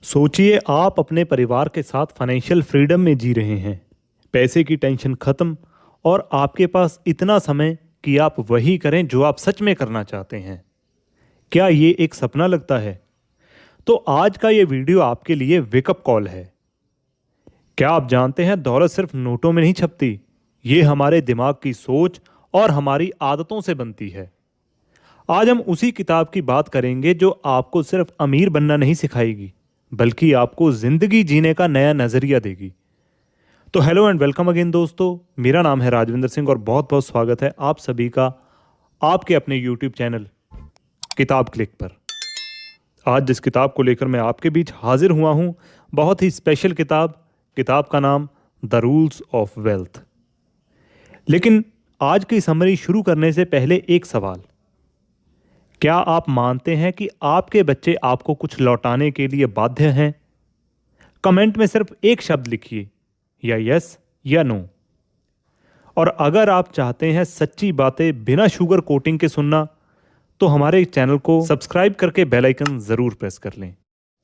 सोचिए आप अपने परिवार के साथ फाइनेंशियल फ्रीडम में जी रहे हैं। पैसे की टेंशन खत्म और आपके पास इतना समय कि आप वही करें जो आप सच में करना चाहते हैं। क्या ये एक सपना लगता है? तो आज का ये वीडियो आपके लिए वेकअप कॉल है। क्या आप जानते हैं दौलत सिर्फ नोटों में नहीं छपती, ये हमारे दिमाग की सोच और हमारी आदतों से बनती है। आज हम उसी किताब की बात करेंगे जो आपको सिर्फ अमीर बनना नहीं सिखाएगी, बल्कि आपको जिंदगी जीने का नया नजरिया देगी। तो हेलो एंड वेलकम अगेन दोस्तों, मेरा नाम है राजविंदर सिंह और बहुत बहुत स्वागत है आप सभी का आपके अपने यूट्यूब चैनल किताब क्लिक पर। आज जिस किताब को लेकर मैं आपके बीच हाजिर हुआ हूं, बहुत ही स्पेशल किताब का नाम द रूल्स ऑफ वेल्थ। लेकिन आज की समरी शुरू करने से पहले एक सवाल, क्या आप मानते हैं कि आपके बच्चे आपको कुछ लौटाने के लिए बाध्य हैं? कमेंट में सिर्फ एक शब्द लिखिए, या यस या नो। और अगर आप चाहते हैं सच्ची बातें बिना शुगर कोटिंग के सुनना, तो हमारे चैनल को सब्सक्राइब करके बेल आइकन जरूर प्रेस कर लें,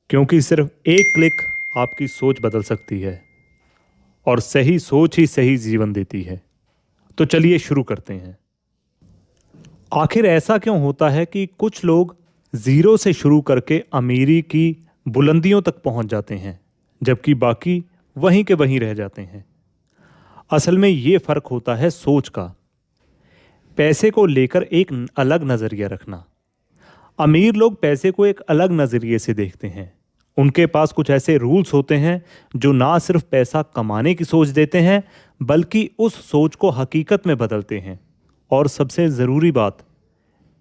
क्योंकि सिर्फ एक क्लिक आपकी सोच बदल सकती है और सही सोच ही सही जीवन देती है। तो चलिए शुरू करते हैं। आखिर ऐसा क्यों होता है कि कुछ लोग जीरो से शुरू करके अमीरी की बुलंदियों तक पहुंच जाते हैं, जबकि बाकी वहीं के वहीं रह जाते हैं? असल में ये फर्क होता है सोच का। पैसे को लेकर एक अलग नजरिया रखना। अमीर लोग पैसे को एक अलग नजरिए से देखते हैं। उनके पास कुछ ऐसे रूल्स होते हैं जो ना सिर्फ पैसा कमाने की सोच देते हैं, बल्कि उस सोच को हकीकत में बदलते हैं। और सबसे ज़रूरी बात,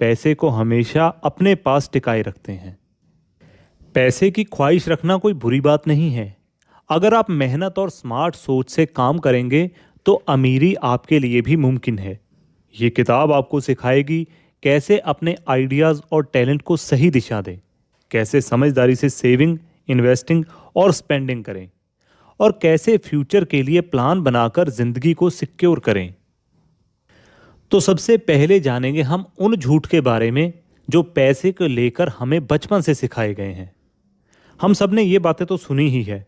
पैसे को हमेशा अपने पास टिकाए रखते हैं। पैसे की ख्वाहिश रखना कोई बुरी बात नहीं है। अगर आप मेहनत और स्मार्ट सोच से काम करेंगे तो अमीरी आपके लिए भी मुमकिन है। ये किताब आपको सिखाएगी कैसे अपने आइडियाज़ और टैलेंट को सही दिशा दें, कैसे समझदारी से सेविंग, इन्वेस्टिंग और स्पेंडिंग करें, और कैसे फ्यूचर के लिए प्लान बनाकर ज़िंदगी को सिक्योर करें। तो सबसे पहले जानेंगे हम उन झूठ के बारे में जो पैसे को लेकर हमें बचपन से सिखाए गए हैं। हम सब ने ये बातें तो सुनी ही है।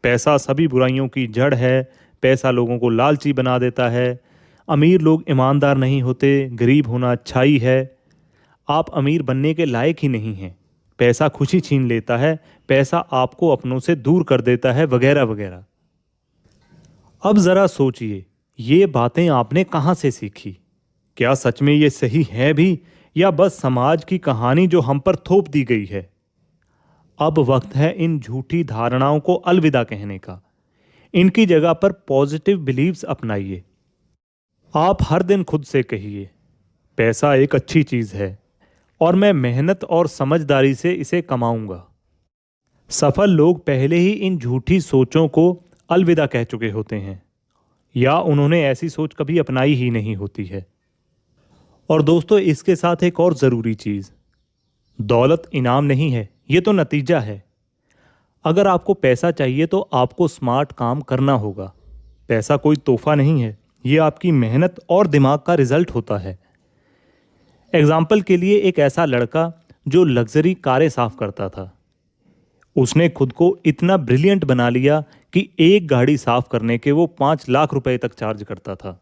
पैसा सभी बुराइयों की जड़ है, पैसा लोगों को लालची बना देता है, अमीर लोग ईमानदार नहीं होते, गरीब होना अच्छाई है, आप अमीर बनने के लायक ही नहीं हैं, पैसा खुशी छीन लेता है, पैसा आपको अपनों से दूर कर देता है, वगैरह वगैरह। अब ज़रा सोचिए, ये बातें आपने कहाँ से सीखी? क्या सच में ये सही है भी, या बस समाज की कहानी जो हम पर थोप दी गई है? अब वक्त है इन झूठी धारणाओं को अलविदा कहने का। इनकी जगह पर पॉजिटिव बिलीव्स अपनाइए। आप हर दिन खुद से कहिए, पैसा एक अच्छी चीज़ है और मैं मेहनत और समझदारी से इसे कमाऊंगा। सफल लोग पहले ही इन झूठी सोचों को अलविदा कह चुके होते हैं, या उन्होंने ऐसी सोच कभी अपनाई ही नहीं होती है। और दोस्तों, इसके साथ एक और ज़रूरी चीज़, दौलत इनाम नहीं है, ये तो नतीजा है। अगर आपको पैसा चाहिए तो आपको स्मार्ट काम करना होगा। पैसा कोई तोहफा नहीं है, ये आपकी मेहनत और दिमाग का रिजल्ट होता है। एग्जाम्पल के लिए, एक ऐसा लड़का जो लग्जरी कारें साफ करता था, उसने खुद को इतना ब्रिलियंट बना लिया कि एक गाड़ी साफ करने के वो 5 लाख रुपए तक चार्ज करता था।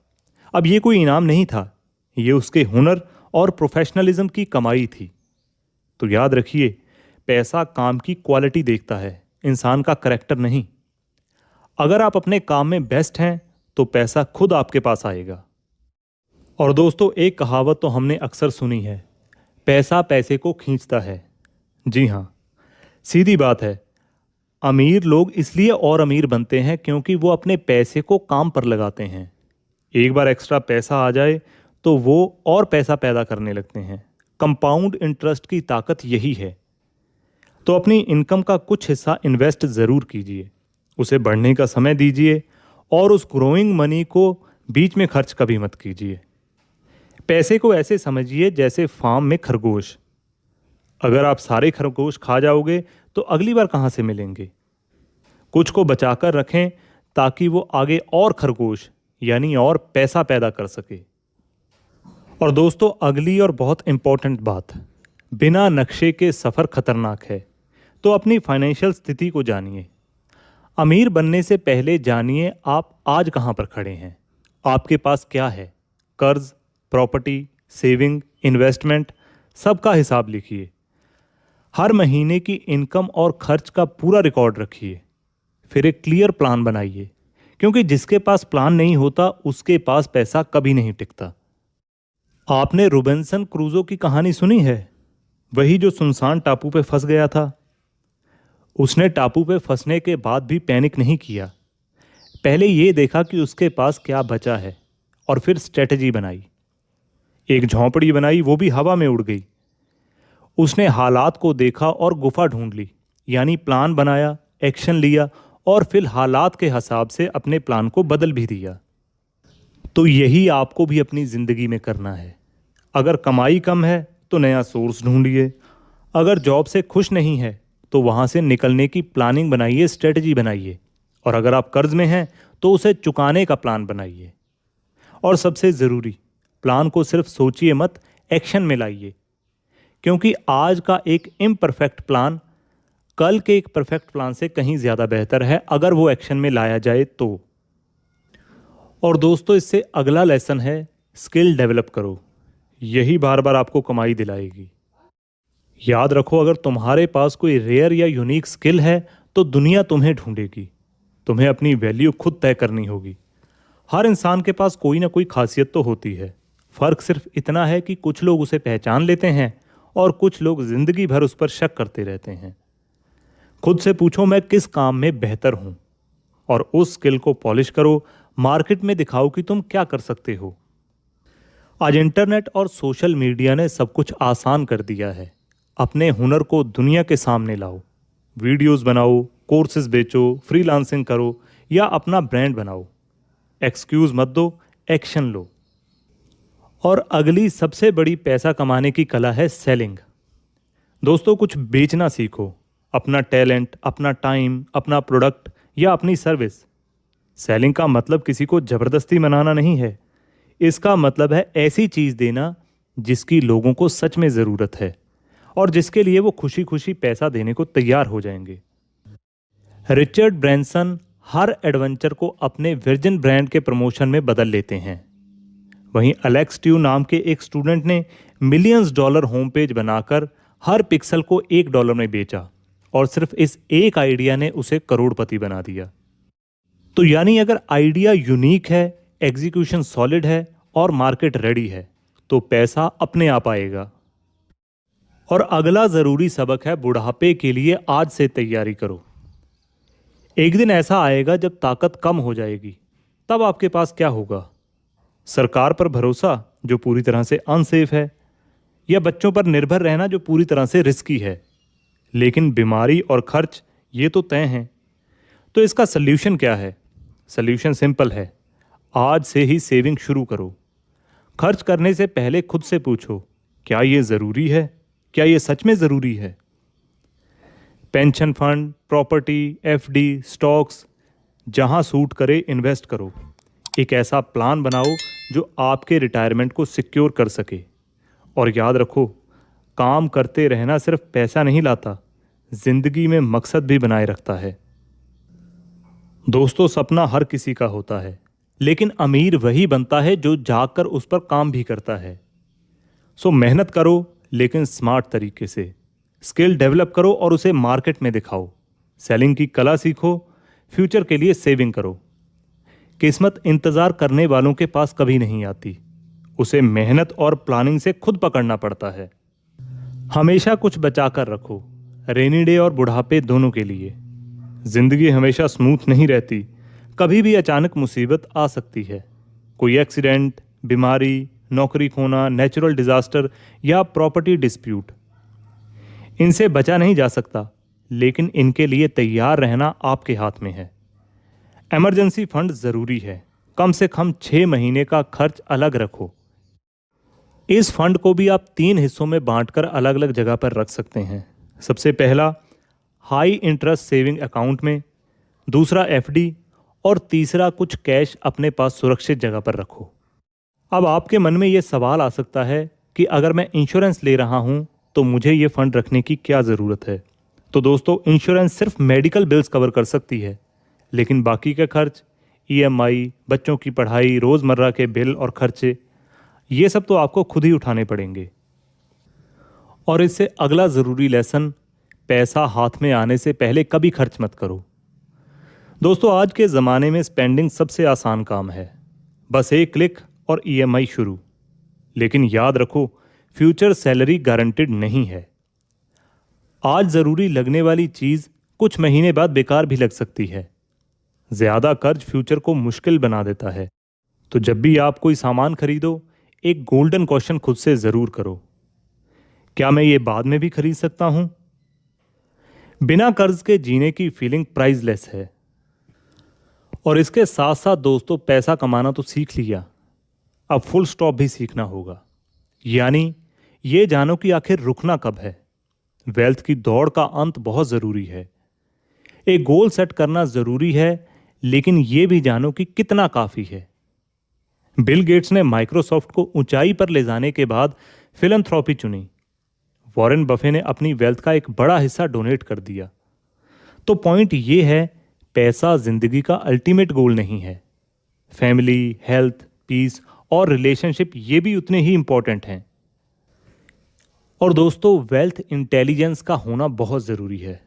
अब ये कोई इनाम नहीं था, ये उसके हुनर और प्रोफेशनलिज्म की कमाई थी। तो याद रखिए, पैसा काम की क्वालिटी देखता है, इंसान का करैक्टर नहीं। अगर आप अपने काम में बेस्ट हैं तो पैसा खुद आपके पास आएगा। और दोस्तों, एक कहावत तो हमने अक्सर सुनी है, पैसा पैसे को खींचता है। जी हाँ, सीधी बात है। अमीर लोग इसलिए और अमीर बनते हैं क्योंकि वो अपने पैसे को काम पर लगाते हैं। एक बार एक्स्ट्रा पैसा आ जाए तो वो और पैसा पैदा करने लगते हैं। कंपाउंड इंटरेस्ट की ताकत यही है। तो अपनी इनकम का कुछ हिस्सा इन्वेस्ट ज़रूर कीजिए, उसे बढ़ने का समय दीजिए और उस ग्रोइंग मनी को बीच में खर्च कभी मत कीजिए। पैसे को ऐसे समझिए जैसे फार्म में खरगोश। अगर आप सारे खरगोश खा जाओगे तो अगली बार कहाँ से मिलेंगे? कुछ को बचाकर रखें ताकि वो आगे और खरगोश यानी और पैसा पैदा कर सके। और दोस्तों, अगली और बहुत इंपॉर्टेंट बात, बिना नक्शे के सफ़र खतरनाक है। तो अपनी फाइनेंशियल स्थिति को जानिए। अमीर बनने से पहले जानिए आप आज कहाँ पर खड़े हैं, आपके पास क्या है। कर्ज, प्रॉपर्टी, सेविंग, इन्वेस्टमेंट, सबका हिसाब लिखिए। हर महीने की इनकम और खर्च का पूरा रिकॉर्ड रखिए। फिर एक क्लियर प्लान बनाइए, क्योंकि जिसके पास प्लान नहीं होता उसके पास पैसा कभी नहीं टिकता। आपने रोबिन्सन क्रूजो की कहानी सुनी है? वही जो सुनसान टापू पे फंस गया था। उसने टापू पे फंसने के बाद भी पैनिक नहीं किया। पहले ये देखा कि उसके पास क्या बचा है और फिर स्ट्रेटजी बनाई। एक झोंपड़ी बनाई, वो भी हवा में उड़ गई। उसने हालात को देखा और गुफा ढूंढ ली, यानी प्लान बनाया, एक्शन लिया और फिर हालात के हिसाब से अपने प्लान को बदल भी दिया। तो यही आपको भी अपनी जिंदगी में करना है। अगर कमाई कम है तो नया सोर्स ढूंढिए। अगर जॉब से खुश नहीं है तो वहां से निकलने की प्लानिंग बनाइए, स्ट्रेटजी बनाइए। और अगर आप कर्ज में हैं तो उसे चुकाने का प्लान बनाइए। और सबसे ज़रूरी, प्लान को सिर्फ सोचिए मत, एक्शन में लाइए। क्योंकि आज का एक इम्परफेक्ट प्लान कल के एक परफेक्ट प्लान से कहीं ज़्यादा बेहतर है, अगर वो एक्शन में लाया जाए तो। और दोस्तों, इससे अगला लेसन है, स्किल डेवलप करो। यही बार बार आपको कमाई दिलाएगी। याद रखो, अगर तुम्हारे पास कोई रेयर या यूनिक स्किल है तो दुनिया तुम्हें ढूंढेगी। तुम्हें अपनी वैल्यू खुद तय करनी होगी। हर इंसान के पास कोई ना कोई खासियत तो होती है। फ़र्क सिर्फ इतना है कि कुछ लोग उसे पहचान लेते हैं और कुछ लोग ज़िंदगी भर उस पर शक करते रहते हैं। खुद से पूछो, मैं किस काम में बेहतर हूं, और उस स्किल को पॉलिश करो। मार्केट में दिखाओ कि तुम क्या कर सकते हो। आज इंटरनेट और सोशल मीडिया ने सब कुछ आसान कर दिया है। अपने हुनर को दुनिया के सामने लाओ। वीडियोस बनाओ, कोर्सेज बेचो, फ्रीलांसिंग करो या अपना ब्रांड बनाओ। एक्सक्यूज मत दो, एक्शन लो। और अगली सबसे बड़ी पैसा कमाने की कला है सेलिंग। दोस्तों, कुछ बेचना सीखो। अपना टैलेंट, अपना टाइम, अपना प्रोडक्ट या अपनी सर्विस। सेलिंग का मतलब किसी को जबरदस्ती मनाना नहीं है। इसका मतलब है ऐसी चीज देना जिसकी लोगों को सच में जरूरत है और जिसके लिए वो खुशी खुशी पैसा देने को तैयार हो जाएंगे। रिचर्ड ब्रैंसन हर एडवेंचर को अपने वर्जिन ब्रांड के प्रमोशन में बदल लेते हैं। वहीं एलेक्स ट्यू नाम के एक स्टूडेंट ने मिलियंस डॉलर होम पेज बनाकर हर पिक्सल को $1 में बेचा, और सिर्फ इस एक आइडिया ने उसे करोड़पति बना दिया। तो यानी अगर आइडिया यूनिक है, एग्जीक्यूशन सॉलिड है और मार्केट रेडी है तो पैसा अपने आप आएगा। और अगला जरूरी सबक है, बुढ़ापे के लिए आज से तैयारी करो। एक दिन ऐसा आएगा जब ताकत कम हो जाएगी, तब आपके पास क्या होगा? सरकार पर भरोसा जो पूरी तरह से अनसेफ है, या बच्चों पर निर्भर रहना जो पूरी तरह से रिस्की है। लेकिन बीमारी और खर्च ये तो तय हैं। तो इसका सल्यूशन क्या है? सल्यूशन सिंपल है, आज से ही सेविंग शुरू करो। खर्च करने से पहले खुद से पूछो, क्या ये ज़रूरी है? क्या ये सच में ज़रूरी है? Pension fund, property, FD, stocks, जहां सूट करे इन्वेस्ट करो। एक ऐसा प्लान बनाओ जो आपके रिटायरमेंट को सिक्योर कर सके। और याद रखो, काम करते रहना सिर्फ पैसा नहीं लाता, जिंदगी में मकसद भी बनाए रखता है। दोस्तों, सपना हर किसी का होता है, लेकिन अमीर वही बनता है जो जागकर उस पर काम भी करता है। सो मेहनत करो, लेकिन स्मार्ट तरीके से। स्किल डेवलप करो और उसे मार्केट में दिखाओ। सेलिंग की कला सीखो, फ्यूचर के लिए सेविंग करो। किस्मत इंतजार करने वालों के पास कभी नहीं आती, उसे मेहनत और प्लानिंग से खुद पकड़ना पड़ता है। हमेशा कुछ बचा कर रखो, रेनी डे और बुढ़ापे दोनों के लिए। जिंदगी हमेशा स्मूथ नहीं रहती, कभी भी अचानक मुसीबत आ सकती है। कोई एक्सीडेंट, बीमारी, नौकरी खोना, नेचुरल डिजास्टर या प्रॉपर्टी डिस्प्यूट, इनसे बचा नहीं जा सकता, लेकिन इनके लिए तैयार रहना आपके हाथ में है। इमरजेंसी फंड जरूरी है, कम से कम 6 महीने का खर्च अलग रखो। इस फंड को भी आप 3 हिस्सों में बांटकर अलग अलग जगह पर रख सकते हैं। सबसे पहला, हाई इंटरेस्ट सेविंग अकाउंट में, दूसरा एफडी, और तीसरा कुछ कैश अपने पास सुरक्षित जगह पर रखो। अब आपके मन में यह सवाल आ सकता है कि अगर मैं इंश्योरेंस ले रहा हूं तो मुझे ये फंड रखने की क्या ज़रूरत है? तो दोस्तों इंश्योरेंस सिर्फ मेडिकल बिल्स कवर कर सकती है, लेकिन बाकी के खर्च, ईएमआई, बच्चों की पढ़ाई, रोज़मर्रा के बिल और खर्चे, ये सब तो आपको खुद ही उठाने पड़ेंगे। और इससे अगला ज़रूरी लेसन, पैसा हाथ में आने से पहले कभी खर्च मत करो। दोस्तों आज के ज़माने में स्पेंडिंग सबसे आसान काम है, बस एक क्लिक और ईएमआई शुरू। लेकिन याद रखो, फ्यूचर सैलरी गारंटेड नहीं है। आज ज़रूरी लगने वाली चीज़ कुछ महीने बाद बेकार भी लग सकती है। ज़्यादा कर्ज फ्यूचर को मुश्किल बना देता है। तो जब भी आप कोई सामान खरीदो, एक गोल्डन क्वेश्चन खुद से ज़रूर करो, क्या मैं ये बाद में भी खरीद सकता हूं? बिना कर्ज के जीने की फीलिंग प्राइसलेस है। और इसके साथ साथ दोस्तों, पैसा कमाना तो सीख लिया, अब फुल स्टॉप भी सीखना होगा। यानी ये जानो कि आखिर रुकना कब है। वेल्थ की दौड़ का अंत बहुत ज़रूरी है। एक गोल सेट करना ज़रूरी है, लेकिन ये भी जानो कि कितना काफ़ी है। बिल गेट्स ने माइक्रोसॉफ्ट को ऊंचाई पर ले जाने के बाद फिलैंथ्रोपी चुनी। वॉरेन बफे ने अपनी वेल्थ का एक बड़ा हिस्सा डोनेट कर दिया। तो पॉइंट ये है, पैसा जिंदगी का अल्टीमेट गोल नहीं है। फैमिली, हेल्थ, पीस और रिलेशनशिप ये भी उतने ही इंपॉर्टेंट हैं। और दोस्तों, वेल्थ इंटेलिजेंस का होना बहुत ज़रूरी है।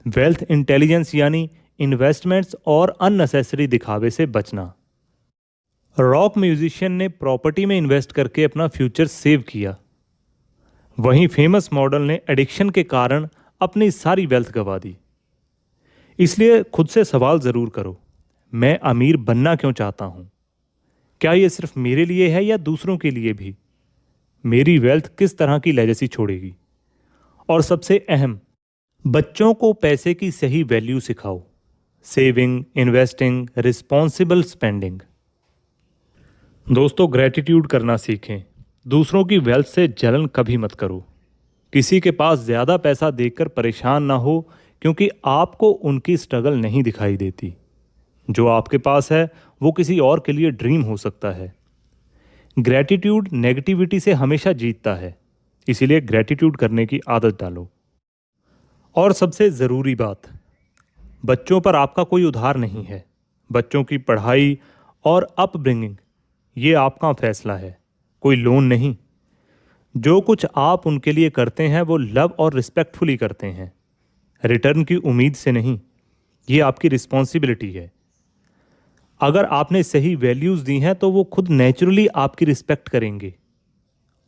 वेल्थ इंटेलिजेंस यानी इन्वेस्टमेंट्स और अननेसेसरी दिखावे से बचना। रॉक म्यूजिशियन ने प्रॉपर्टी में इन्वेस्ट करके अपना फ्यूचर सेव किया। वहीं फेमस मॉडल ने एडिक्शन के कारण अपनी सारी वेल्थ गंवा दी। इसलिए खुद से सवाल ज़रूर करो, मैं अमीर बनना क्यों चाहता हूँ? क्या ये सिर्फ मेरे लिए है या दूसरों के लिए भी? मेरी वेल्थ किस तरह की लेगेसी छोड़ेगी? और सबसे अहम, बच्चों को पैसे की सही वैल्यू सिखाओ। Saving, investing, responsible spending. दोस्तों, ग्रैटिट्यूड करना सीखें। दूसरों की वेल्थ से जलन कभी मत करो। किसी के पास ज़्यादा पैसा देखकर परेशान ना हो, क्योंकि आपको उनकी स्ट्रगल नहीं दिखाई देती। जो आपके पास है वो किसी और के लिए ड्रीम हो सकता है। ग्रैटिट्यूड नेगेटिविटी से हमेशा जीतता है, इसीलिए ग्रैटिट्यूड करने की आदत डालो। और सबसे ज़रूरी बात, बच्चों पर आपका कोई उधार नहीं है। बच्चों की पढ़ाई और अपब्रिंगिंग ये आपका फैसला है, कोई लोन नहीं। जो कुछ आप उनके लिए करते हैं वो लव और रिस्पेक्टफुली करते हैं, रिटर्न की उम्मीद से नहीं। ये आपकी रिस्पॉन्सिबिलिटी है। अगर आपने सही वैल्यूज़ दी हैं तो वो खुद नेचुरली आपकी रिस्पेक्ट करेंगे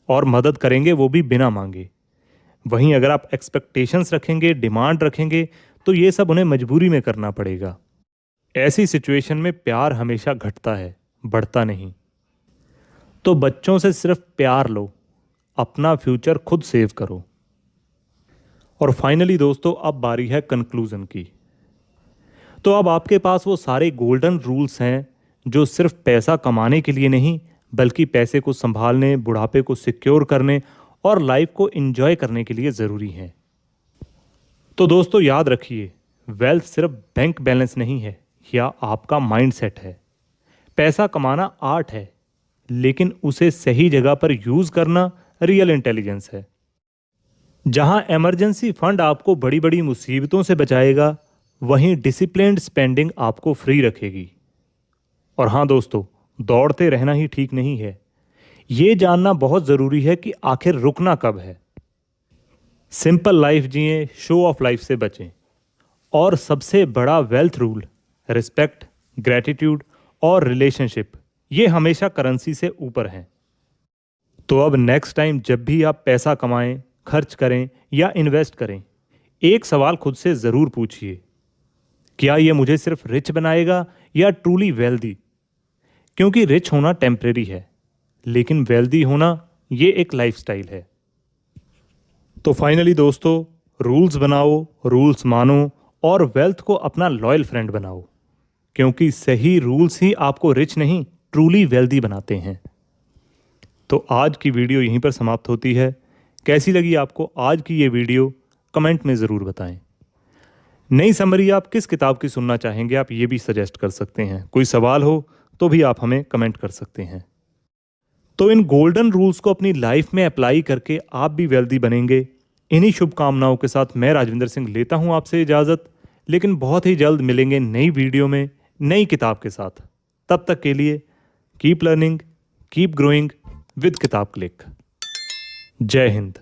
और मदद करेंगे, वो भी बिना मांगे। वहीं अगर आप एक्सपेक्टेशंस रखेंगे, डिमांड रखेंगे, तो ये सब उन्हें मजबूरी में करना पड़ेगा। ऐसी सिचुएशन में प्यार हमेशा घटता है, बढ़ता नहीं। तो बच्चों से सिर्फ प्यार लो, अपना फ्यूचर खुद सेव करो। और फाइनली दोस्तों, अब बारी है कंक्लूजन की। तो अब आपके पास वो सारे गोल्डन रूल्स हैं जो सिर्फ पैसा कमाने के लिए नहीं, बल्कि पैसे को संभालने, बुढ़ापे को सिक्योर करने और लाइफ को एंजॉय करने के लिए ज़रूरी हैं। तो दोस्तों याद रखिए, वेल्थ सिर्फ बैंक बैलेंस नहीं है या आपका माइंडसेट है। पैसा कमाना आर्ट है, लेकिन उसे सही जगह पर यूज़ करना रियल इंटेलिजेंस है। जहां इमरजेंसी फंड आपको बड़ी बड़ी मुसीबतों से बचाएगा, वहीं डिसिप्लिन्ड स्पेंडिंग आपको फ्री रखेगी। और हाँ दोस्तों, दौड़ते रहना ही ठीक नहीं है। ये जानना बहुत ज़रूरी है कि आखिर रुकना कब है। सिंपल लाइफ जिएं, शो ऑफ लाइफ से बचें। और सबसे बड़ा वेल्थ रूल, रिस्पेक्ट, ग्रैटिट्यूड और रिलेशनशिप, ये हमेशा करेंसी से ऊपर हैं। तो अब नेक्स्ट टाइम जब भी आप पैसा कमाएं, खर्च करें या इन्वेस्ट करें, एक सवाल खुद से ज़रूर पूछिए, क्या ये मुझे सिर्फ रिच बनाएगा या ट्रूली वेल्दी? क्योंकि रिच होना टेम्परेरी है, लेकिन वेल्दी होना ये एक लाइफस्टाइल है। तो फाइनली दोस्तों, रूल्स बनाओ, रूल्स मानो और वेल्थ को अपना लॉयल फ्रेंड बनाओ, क्योंकि सही रूल्स ही आपको रिच नहीं, ट्रूली वेल्दी बनाते हैं। तो आज की वीडियो यहीं पर समाप्त होती है। कैसी लगी आपको आज की ये वीडियो, कमेंट में ज़रूर बताएं। नई समरी आप किस किताब की सुनना चाहेंगे, आप ये भी सजेस्ट कर सकते हैं। कोई सवाल हो तो भी आप हमें कमेंट कर सकते हैं। तो इन गोल्डन रूल्स को अपनी लाइफ में अप्लाई करके आप भी वेल्दी बनेंगे, इन्हीं शुभकामनाओं के साथ मैं राजविंदर सिंह लेता हूं आपसे इजाज़त, लेकिन बहुत ही जल्द मिलेंगे नई वीडियो में नई किताब के साथ। तब तक के लिए keep learning, keep growing with किताब क्लिक। जय हिंद।